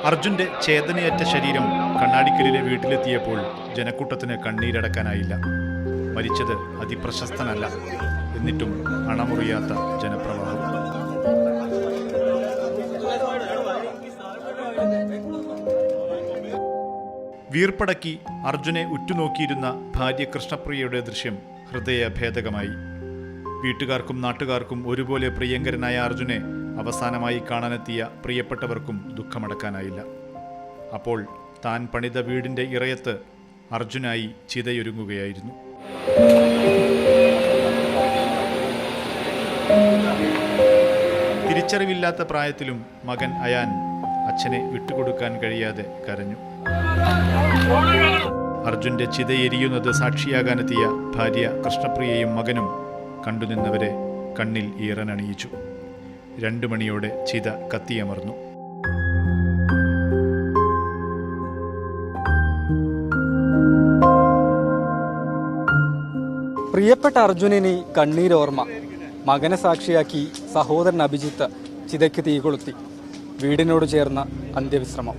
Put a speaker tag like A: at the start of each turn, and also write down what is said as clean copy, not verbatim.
A: അർജുന്റെ ചേതനയേറ്റ ശരീരം കണ്ണാടിക്കലിലെ വീട്ടിലെത്തിയപ്പോൾ ജനക്കൂട്ടത്തിന് കണ്ണീരടക്കാനായില്ല. മരിച്ചത് അതിപ്രശസ്തനല്ല, എന്നിട്ടും അണമുറിയാത്ത ജനപ്രവാഹം. വീർപ്പടക്കി അർജുനെ ഉറ്റുനോക്കിയിരുന്ന ഭാര്യ കൃഷ്ണപ്രിയയുടെ ദൃശ്യം ഹൃദയഭേദകമായി. വീട്ടുകാർക്കും നാട്ടുകാർക്കും ഒരുപോലെ പ്രിയങ്കരനായ അർജുനെ അവസാനമായി കാണാനെത്തിയ പ്രിയപ്പെട്ടവർക്കും ദുഃഖമടക്കാനായില്ല. അപ്പോൾ താൻ പണിത വീടിൻ്റെ ഇറയത്ത് അർജുനായി ചിതയൊരുങ്ങുകയായിരുന്നു. തിരിച്ചറിവില്ലാത്ത പ്രായത്തിലും മകൻ അയാൻ അച്ഛനെ വിട്ടുകൊടുക്കാൻ കഴിയാതെ കരഞ്ഞു. അർജുന്റെ ചിതയെരിയുന്നത് സാക്ഷിയാകാനെത്തിയ ഭാര്യ കൃഷ്ണപ്രിയയും മകനും കണ്ടുനിന്നവരെ കണ്ണിൽ ഈറനണിയിച്ചു. 2 മണിയോടെ ചിത കത്തിയമർന്നു.
B: പ്രിയപ്പെട്ട അർജുനന് കണ്ണീരോർമ്മ. മകനെ സാക്ഷിയാക്കി സഹോദരൻ അഭിജിത്ത് ചിതയ്ക്ക് തീകൊളുത്തി. വീടിനോട് ചേർന്ന അന്ത്യവിശ്രമം.